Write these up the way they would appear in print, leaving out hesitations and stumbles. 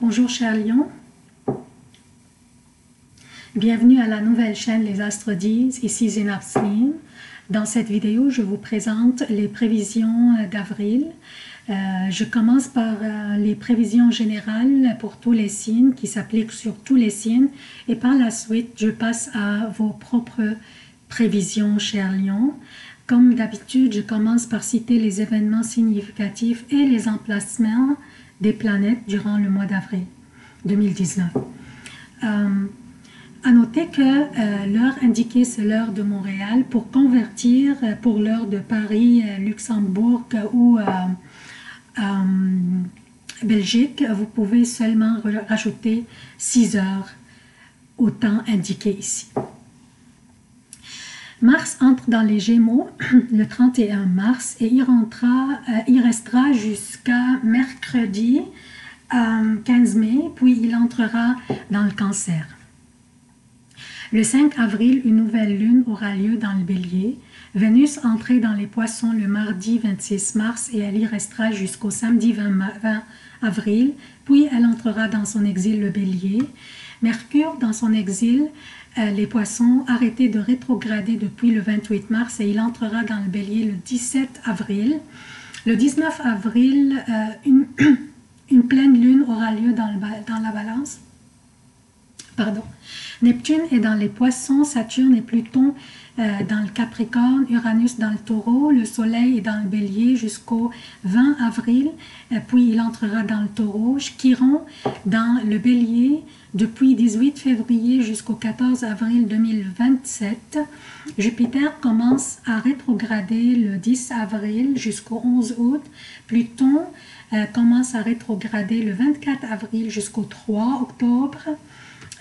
Bonjour chers lions, bienvenue à la nouvelle chaîne Les Astres disent, ici Zénab Slim. Dans cette vidéo, je vous présente les prévisions d'avril. Je commence par les prévisions générales pour tous les signes qui s'appliquent sur tous les signes et par la suite, je passe à vos propres prévisions chers lions. Comme d'habitude, je commence par citer les événements significatifs et les emplacements des planètes durant le mois d'avril 2019. À noter que l'heure indiquée, c'est l'heure de Montréal. Pour convertir pour l'heure de Paris, Luxembourg ou Belgique, vous pouvez seulement rajouter 6 heures au temps indiqué ici. Mars entre dans les Gémeaux le 31 mars et il restera jusqu'à mercredi 15 mai, puis il entrera dans le Cancer. Le 5 avril, une nouvelle lune aura lieu dans le Bélier. Vénus entrera dans les Poissons le mardi 26 mars et elle y restera jusqu'au samedi 20 avril, puis elle entrera dans son exil le Bélier. Mercure dans son exil, les Poissons, arrêté de rétrograder depuis le 28 mars et il entrera dans le Bélier le 17 avril. Le 19 avril, une pleine lune aura lieu dans la Balance. Pardon. Neptune est dans les Poissons, Saturne et Pluton dans le Capricorne, Uranus dans le Taureau, le Soleil est dans le Bélier jusqu'au 20 avril, puis il entrera dans le Taureau, Chiron dans le Bélier depuis 18 février jusqu'au 14 avril 2027. Jupiter commence à rétrograder le 10 avril jusqu'au 11 août. Pluton commence à rétrograder le 24 avril jusqu'au 3 octobre.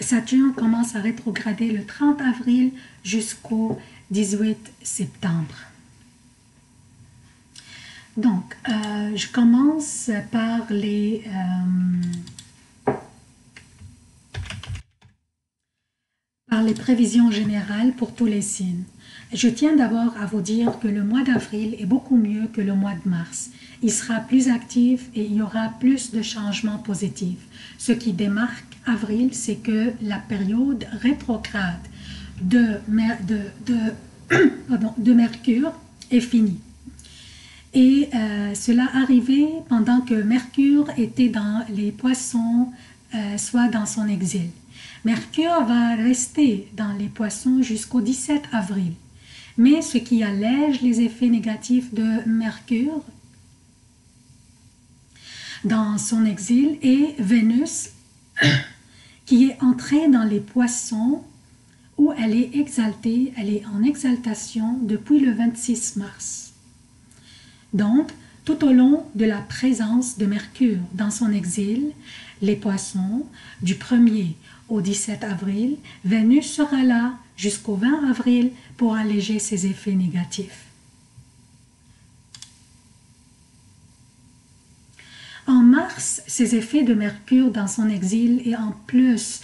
Saturne commence à rétrograder le 30 avril jusqu'au 18 septembre. Donc, je commence par les prévisions générales pour tous les signes. Je tiens d'abord à vous dire que le mois d'avril est beaucoup mieux que le mois de mars. Il sera plus actif et il y aura plus de changements positifs. Ce qui démarque avril, c'est que la période rétrograde de Mercure est finie. Et cela arrivait pendant que Mercure était dans les Poissons, soit dans son exil. Mercure va rester dans les Poissons jusqu'au 17 avril. Mais ce qui allège les effets négatifs de Mercure dans son exil est Vénus, qui est entrée dans les Poissons où elle est exaltée, elle est en exaltation depuis le 26 mars. Donc, tout au long de la présence de Mercure dans son exil, les Poissons, du 1er au 17 avril, Vénus sera là jusqu'au 20 avril pour alléger ses effets négatifs. En mars, ces effets de Mercure dans son exil et en plus,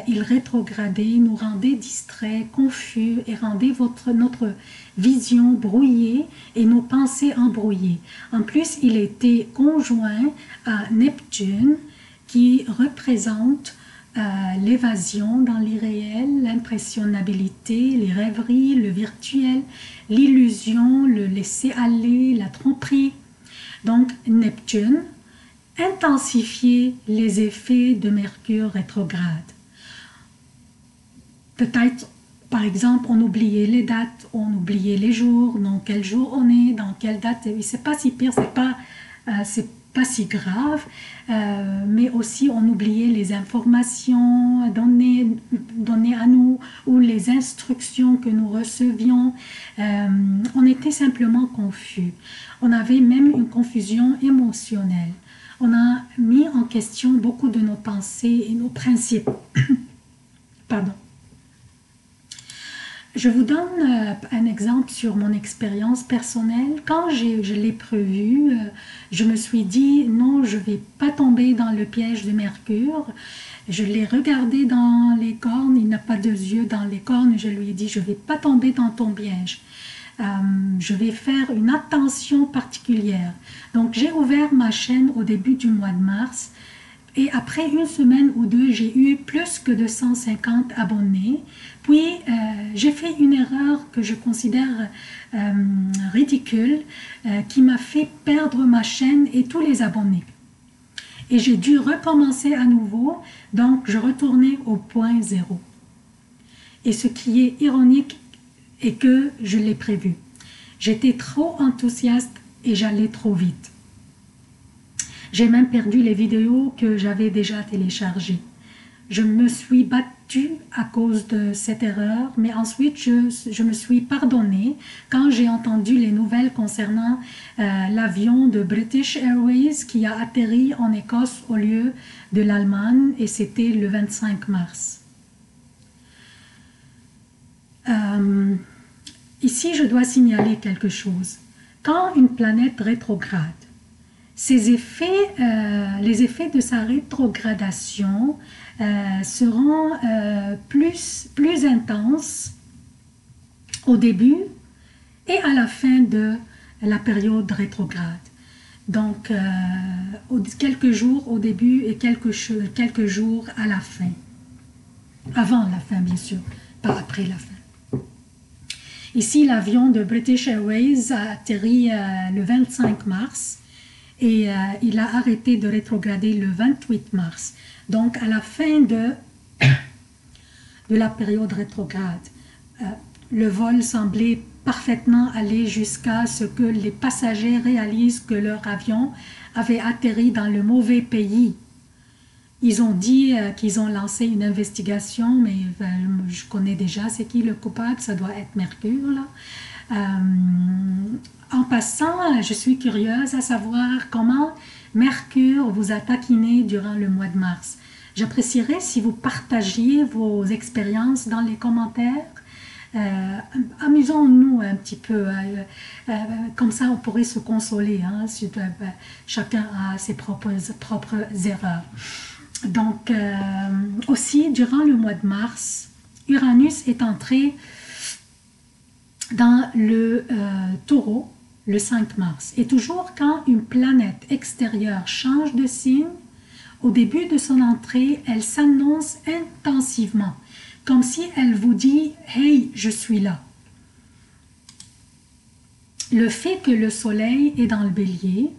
il rétrogradait, nous rendait distraits, confus et rendait notre vision brouillée et nos pensées embrouillées. En plus, il était conjoint à Neptune qui représente l'évasion dans l'irréel, l'impressionnabilité, les rêveries, le virtuel, l'illusion, le laisser-aller, la tromperie. Donc, Neptune intensifier les effets de Mercure rétrograde. Peut-être, par exemple, on oubliait les dates, on oubliait les jours, dans quel jour on est, dans quelle date. C'est pas si pire, c'est pas si grave, mais aussi on oubliait les informations données à nous ou les instructions que nous recevions. On était simplement confus. On avait même une confusion émotionnelle. On a mis en question beaucoup de nos pensées et nos principes. Pardon. Je vous donne un exemple sur mon expérience personnelle. Quand je l'ai prévu, je me suis dit non, je ne vais pas tomber dans le piège de Mercure. Je l'ai regardé dans les cornes, il n'a pas de yeux dans les cornes. Je lui ai dit je ne vais pas tomber dans ton piège. Je vais faire une attention particulière. Donc j'ai ouvert ma chaîne au début du mois de mars Et après une semaine ou deux, j'ai eu plus que 250 abonnés. Puis, j'ai fait une erreur que je considère ridicule, qui m'a fait perdre ma chaîne et tous les abonnés. Et j'ai dû recommencer à nouveau, donc je retournais au point zéro. Et ce qui est ironique est que je l'ai prévu. J'étais trop enthousiaste et j'allais trop vite. J'ai même perdu les vidéos que j'avais déjà téléchargées. Je me suis battue à cause de cette erreur, mais ensuite je me suis pardonnée quand j'ai entendu les nouvelles concernant l'avion de British Airways qui a atterri en Écosse au lieu de l'Allemagne, et c'était le 25 mars. Ici, je dois signaler quelque chose. Quand une planète rétrograde, les effets de sa rétrogradation seront plus intenses au début et à la fin de la période rétrograde. Donc, quelques jours au début et quelques jours à la fin. Avant la fin, bien sûr, pas après la fin. Ici, l'avion de British Airways a atterri le 25 mars et il a arrêté de rétrograder le 28 mars. Donc, à la fin de la période rétrograde, le vol semblait parfaitement aller jusqu'à ce que les passagers réalisent que leur avion avait atterri dans le mauvais pays. Ils ont dit qu'ils ont lancé une investigation, mais je connais déjà c'est qui le coupable, ça doit être Mercure, là. En passant, je suis curieuse à savoir comment Mercure vous a taquiné durant le mois de mars. J'apprécierais si vous partagiez vos expériences dans les commentaires. Amusons-nous un petit peu, comme ça on pourrait se consoler, hein, chacun a ses propres erreurs. Donc, aussi, durant le mois de mars, Uranus est entré dans le Taureau le 5 mars. Et toujours quand une planète extérieure change de signe, au début de son entrée, elle s'annonce intensivement, comme si elle vous dit « Hey, je suis là ». Le fait que le Soleil est dans le Bélier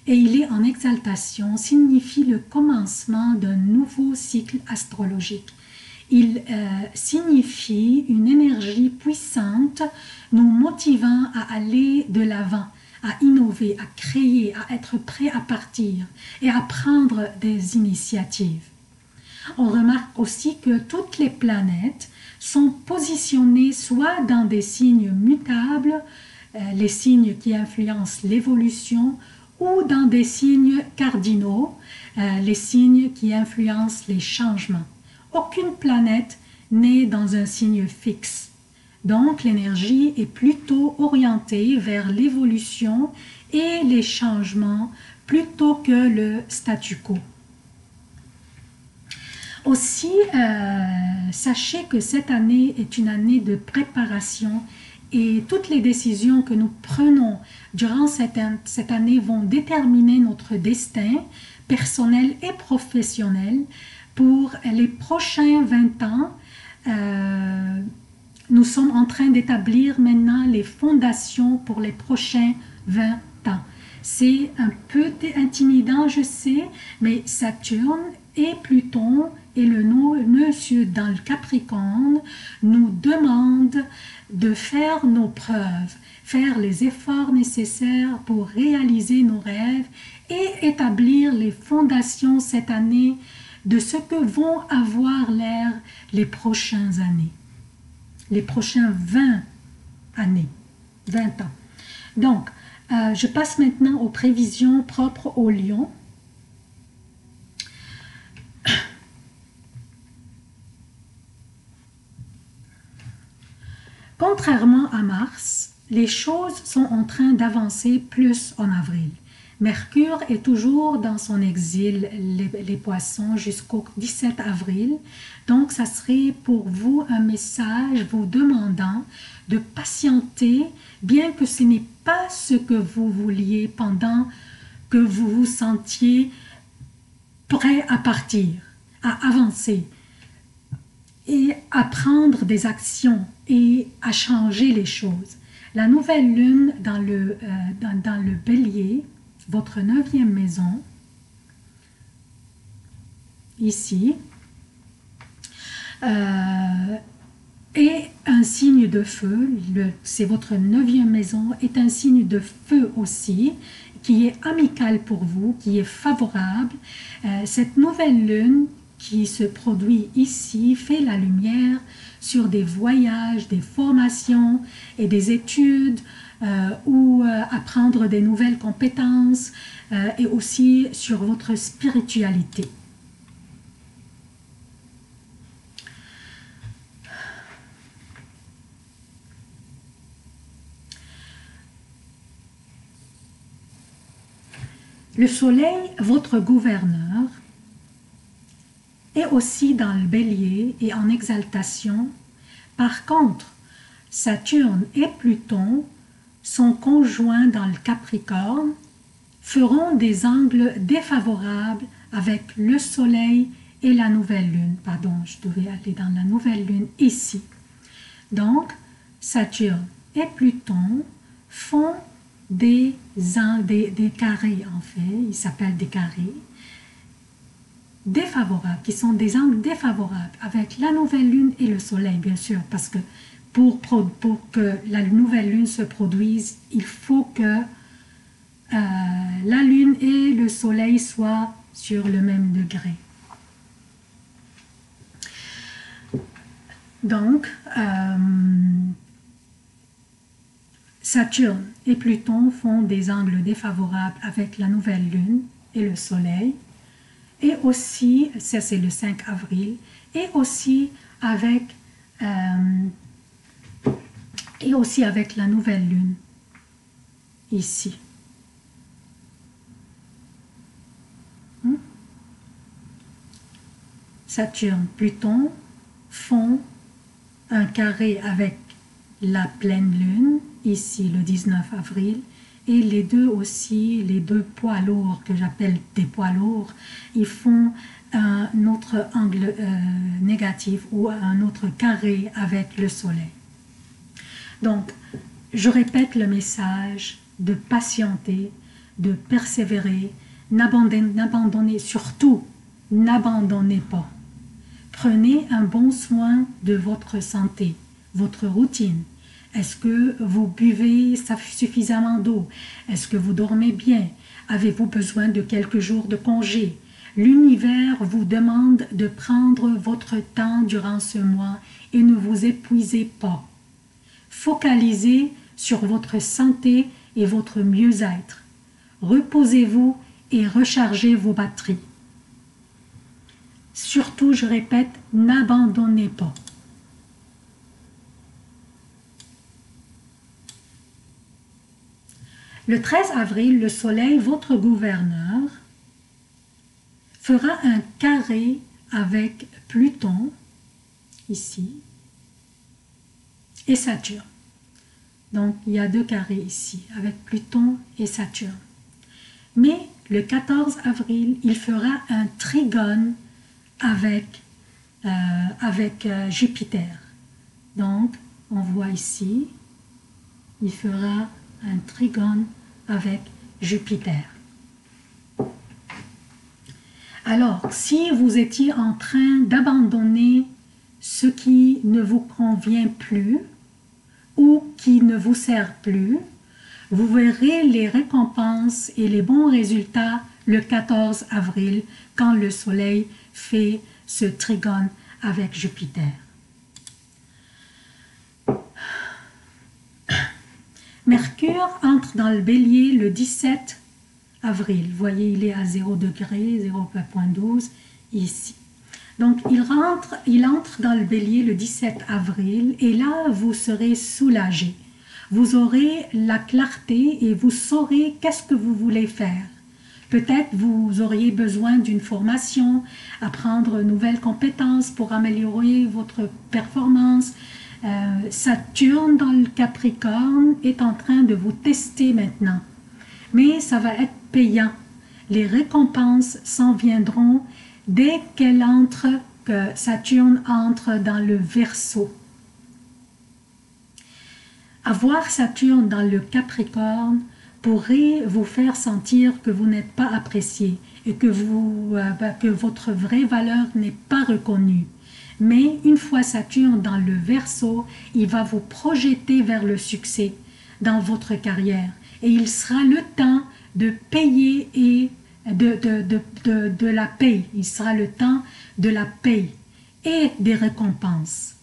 et il est en exaltation signifie le commencement d'un nouveau cycle astrologique. Il signifie une énergie puissante nous motivant à aller de l'avant, à innover, à créer, à être prêt à partir et à prendre des initiatives. On remarque aussi que toutes les planètes sont positionnées soit dans des signes mutables, les signes qui influencent l'évolution, ou dans des signes cardinaux, les signes qui influencent les changements. Aucune planète n'est dans un signe fixe. Donc l'énergie est plutôt orientée vers l'évolution et les changements plutôt que le statu quo. Aussi, sachez que cette année est une année de préparation et toutes les décisions que nous prenons durant cette année vont déterminer notre destin personnel et professionnel. Pour les prochains 20 ans, nous sommes en train d'établir maintenant les fondations pour les prochains 20 ans. C'est un peu intimidant, je sais, mais Saturne et Pluton et le nœud sud dans le Capricorne nous demandent de faire nos preuves, faire les efforts nécessaires pour réaliser nos rêves et établir les fondations cette année de ce que vont avoir l'air les prochaines années, les prochains 20 années, 20 ans. Donc, je passe maintenant aux prévisions propres au Lion. Contrairement à Mars, les choses sont en train d'avancer plus en avril. Mercure est toujours dans son exil, les poissons, jusqu'au 17 avril. Donc, ça serait pour vous un message vous demandant de patienter, bien que ce n'est pas ce que vous vouliez pendant que vous vous sentiez prêt à partir, à avancer et à prendre des actions et à changer les choses. La nouvelle lune dans le bélier, votre 9e maison, ici, est un signe de feu. C'est votre 9e maison, est un signe de feu aussi, qui est amical pour vous, qui est favorable. Cette nouvelle lune qui se produit ici fait la lumière sur des voyages, des formations et des études ou apprendre des nouvelles compétences et aussi sur votre spiritualité. Le soleil, votre gouverneur, est aussi dans le bélier et en exaltation. Par contre, Saturne et Pluton, son conjoint dans le Capricorne, feront des angles défavorables avec le soleil et la nouvelle lune. Pardon, je devais aller dans la nouvelle lune ici. Donc, Saturne et Pluton font des carrés, en fait, ils s'appellent des carrés, défavorables, qui sont des angles défavorables avec la nouvelle lune et le soleil, bien sûr, parce que pour que la nouvelle lune se produise, il faut que la lune et le soleil soient sur le même degré. Donc, Saturne et Pluton font des angles défavorables avec la nouvelle lune et le soleil, et aussi, ça c'est le 5 avril, et aussi avec la nouvelle lune, ici. Saturne, Pluton font un carré avec la pleine lune, ici le 19 avril, et les deux aussi, les deux poids lourds que j'appelle des poids lourds, ils font un autre angle négatif ou un autre carré avec le soleil. Donc, je répète le message de patienter, de persévérer, n'abandonnez surtout, n'abandonnez pas. Prenez un bon soin de votre santé, votre routine. Est-ce que vous buvez suffisamment d'eau? Est-ce que vous dormez bien? Avez-vous besoin de quelques jours de congé? L'univers vous demande de prendre votre temps durant ce mois et ne vous épuisez pas. Focalisez sur votre santé et votre mieux-être. Reposez-vous et rechargez vos batteries. Surtout, je répète, n'abandonnez pas. Le 13 avril, le soleil, votre gouverneur, fera un carré avec Pluton, ici, et Saturne. Donc, il y a deux carrés ici, avec Pluton et Saturne. Mais le 14 avril, il fera un trigone avec Jupiter. Donc, on voit ici, il fera un trigone avec Jupiter. Alors, si vous étiez en train d'abandonner ce qui ne vous convient plus ou qui ne vous sert plus, vous verrez les récompenses et les bons résultats le 14 avril quand le soleil fait ce trigone avec Jupiter. Mercure entre dans le bélier le 17 avril. Vous voyez, il est à 0 degré, 0,12 ici. Donc, il entre dans le bélier le 17 avril et là, vous serez soulagé. Vous aurez la clarté et vous saurez qu'est-ce que vous voulez faire. Peut-être vous auriez besoin d'une formation, apprendre de nouvelles compétences pour améliorer votre performance. Saturne dans le Capricorne est en train de vous tester maintenant. Mais ça va être payant. les récompenses s'en viendront dès que Saturne entre dans le Verseau. Avoir Saturne dans le Capricorne pourrait vous faire sentir que vous n'êtes pas apprécié et que votre vraie valeur n'est pas reconnue. Mais une fois Saturne dans le Verseau, il va vous projeter vers le succès dans votre carrière. Et il sera le temps de payer et de la paye. Il sera le temps de la paye et des récompenses.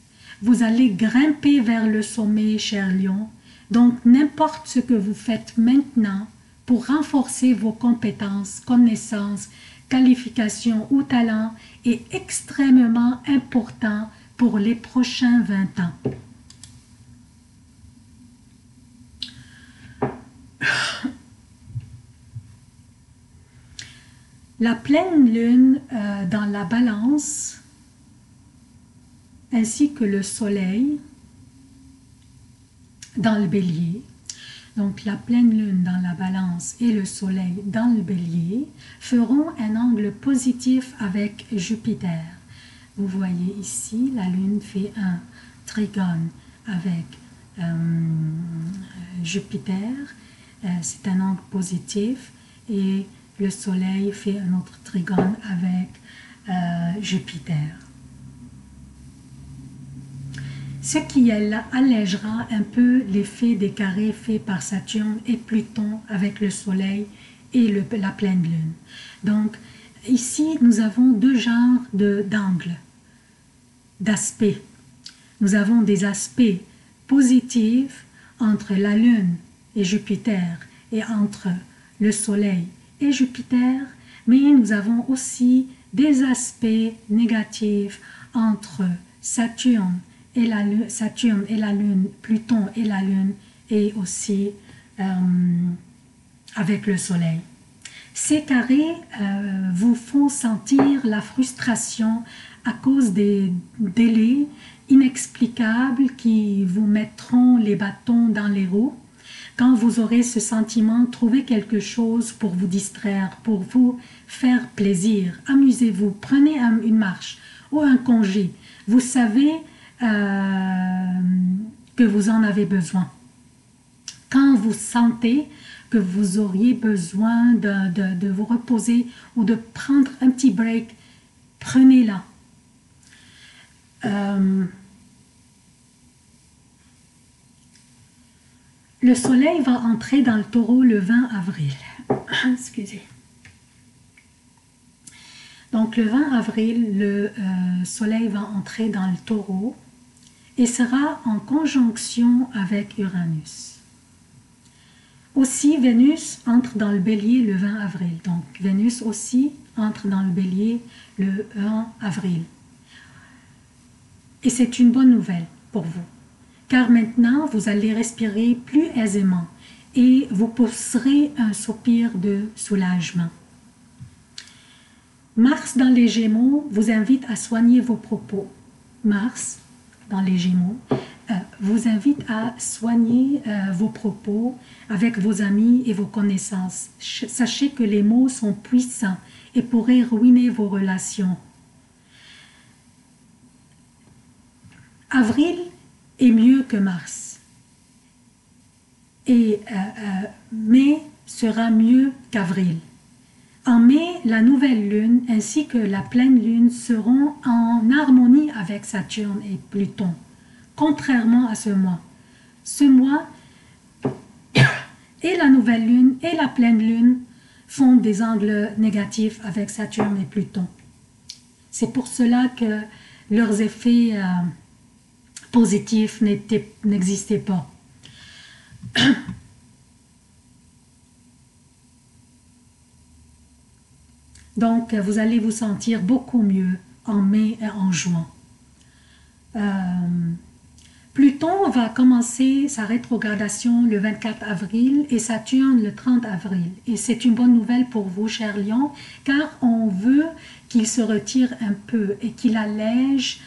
Vous allez grimper vers le sommet, cher Lion. Donc, n'importe ce que vous faites maintenant pour renforcer vos compétences, connaissances, qualifications ou talents est extrêmement important pour les prochains 20 ans. La pleine lune dans la balance ainsi que le soleil dans le bélier, donc la pleine lune dans la balance et le soleil dans le bélier feront un angle positif avec Jupiter. Vous voyez ici, la lune fait un trigone avec Jupiter, c'est un angle positif, et le soleil fait un autre trigone avec Jupiter. Ce qui allégera un peu l'effet des carrés faits par Saturne et Pluton avec le Soleil et la pleine Lune. Donc, ici, nous avons deux genres d'angles, d'aspects. Nous avons des aspects positifs entre la Lune et Jupiter et entre le Soleil et Jupiter, mais nous avons aussi des aspects négatifs entre Saturne et la Lune, Pluton et la Lune, et aussi avec le Soleil. Ces carrés vous font sentir la frustration à cause des délais inexplicables qui vous mettront les bâtons dans les roues. Quand vous aurez ce sentiment, trouvez quelque chose pour vous distraire, pour vous faire plaisir. Amusez-vous, prenez une marche ou un congé. Vous savez que vous en avez besoin. Quand vous sentez que vous auriez besoin de vous reposer ou de prendre un petit break, prenez-la. Le soleil va entrer dans le taureau le 20 avril. Excusez. Donc le 20 avril, le soleil va entrer dans le taureau et sera en conjonction avec Uranus. Aussi, Vénus entre dans le bélier le 20 avril. Donc Vénus aussi entre dans le bélier le 1 avril. Et c'est une bonne nouvelle pour vous, car maintenant vous allez respirer plus aisément et vous pousserez un soupir de soulagement. Mars dans les Gémeaux vous invite à soigner vos propos. Mars dans les Gémeaux vous invite à soigner vos propos avec vos amis et vos connaissances. Sachez que les mots sont puissants et pourraient ruiner vos relations. Avril est mieux que Mars. Et mai sera mieux qu'avril. En mai, la nouvelle lune ainsi que la pleine lune seront en harmonie avec Saturne et Pluton, contrairement à ce mois. Ce mois, et la nouvelle lune et la pleine lune font des angles négatifs avec Saturne et Pluton. C'est pour cela que leurs effets positifs n'existaient pas. Donc, vous allez vous sentir beaucoup mieux en mai et en juin. Pluton va commencer sa rétrogradation le 24 avril et Saturne le 30 avril. Et c'est une bonne nouvelle pour vous, chers lions, car on veut qu'ils se retirent un peu et qu'ils allègent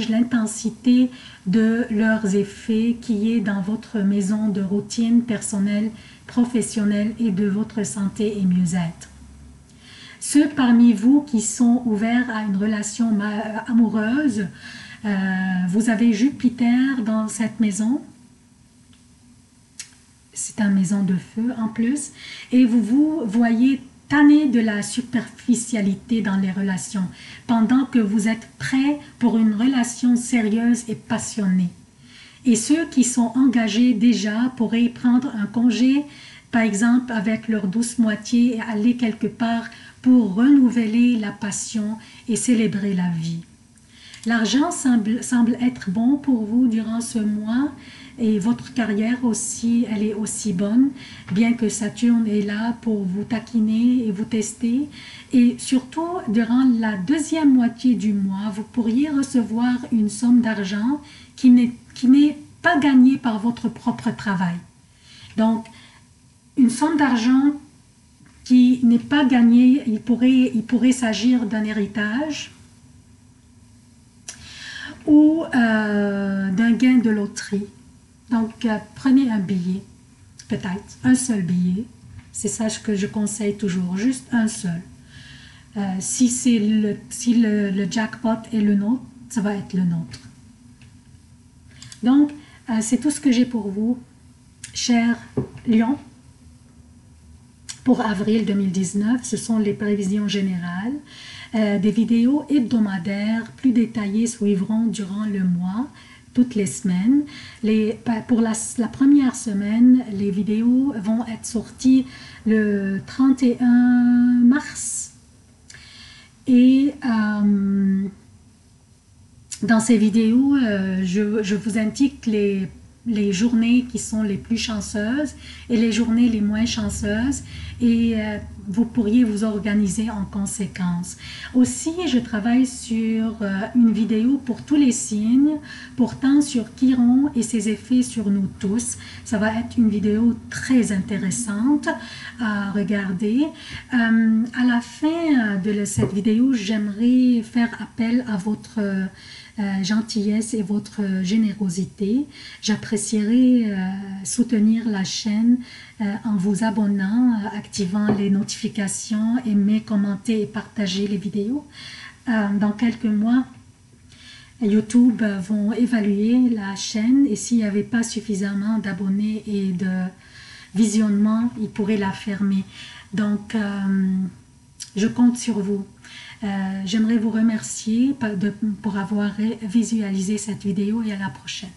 l'intensité de leurs effets qui est dans votre maison de routine personnelle professionnelle et de votre santé et mieux-être. Ceux parmi vous qui sont ouverts à une relation amoureuse, vous avez Jupiter dans cette maison. C'est une maison de feu en plus. Et vous vous voyez tanné de la superficialité dans les relations, pendant que vous êtes prêt pour une relation sérieuse et passionnée. Et ceux qui sont engagés déjà pourraient prendre un congé, par exemple avec leur douce moitié, et aller quelque part pour renouveler la passion et célébrer la vie. L'argent semble être bon pour vous durant ce mois et votre carrière aussi, elle est aussi bonne, bien que Saturne est là pour vous taquiner et vous tester. Et surtout, durant la deuxième moitié du mois, vous pourriez recevoir une somme d'argent qui n'est pas gagnée par votre propre travail. Donc, une somme d'argent qui n'est pas gagnée, il pourrait s'agir d'un héritage ou d'un gain de loterie. Donc, prenez un billet, peut-être, un seul billet. C'est ça que je conseille toujours, juste un seul. Si le jackpot est le nôtre, ça va être le nôtre. Donc, c'est tout ce que j'ai pour vous, chers Lions. Pour avril 2019, ce sont les prévisions générales. Des vidéos hebdomadaires plus détaillées suivront durant le mois, toutes les semaines. Pour la première semaine, les vidéos vont être sorties le 31 mars. Et dans ces vidéos, je vous indique les journées qui sont les plus chanceuses et les journées les moins chanceuses, et vous pourriez vous organiser en conséquence. Aussi, je travaille sur une vidéo pour tous les signes, portant sur Chiron et ses effets sur nous tous. Ça va être une vidéo très intéressante à regarder. À la fin de cette vidéo, j'aimerais faire appel à votre gentillesse et votre générosité. J'apprécierais soutenir la chaîne en vous abonnant, activant les notifications, aimer, commenter et partager les vidéos. Dans quelques mois, YouTube vont évaluer la chaîne, et s'il n'y avait pas suffisamment d'abonnés et de visionnement, ils pourraient la fermer. Donc, je compte sur vous. J'aimerais vous remercier pour avoir visualisé cette vidéo, et à la prochaine.